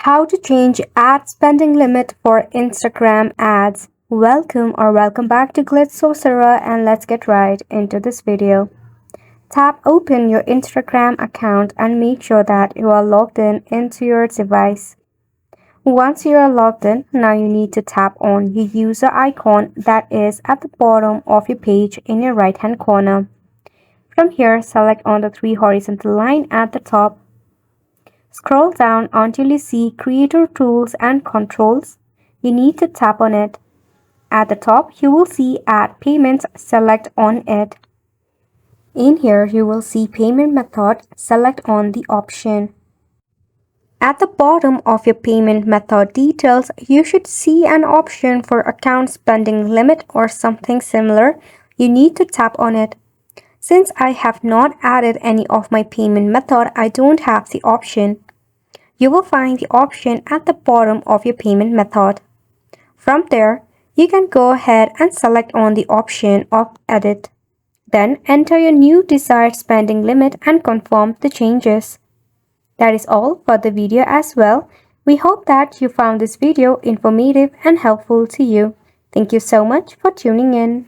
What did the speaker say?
How to change ad spending limit for Instagram ads. Welcome back to Glitz Sorcerer, and let's get right into this video. Tap open your Instagram account and make sure that you are logged in into your device. Once you are logged in, now you need to tap on your user icon that is at the bottom of your page in your right hand corner. From here, select on the three horizontal line at the top. Scroll down until you see Creator Tools and Controls. You need to tap on it. At the top, you will see Add Payments. Select on it. In here, you will see Payment Method. Select on the option. At the bottom of your payment method details, you should see an option for account spending limit or something similar. You need to tap on it. Since I have not added any of my payment method, I don't have the option. You will find the option at the bottom of your payment method. From there, you can go ahead and select on the option of Edit. Then enter your new desired spending limit and confirm the changes. That is all for the video as well. We hope that you found this video informative and helpful to you. Thank you so much for tuning in.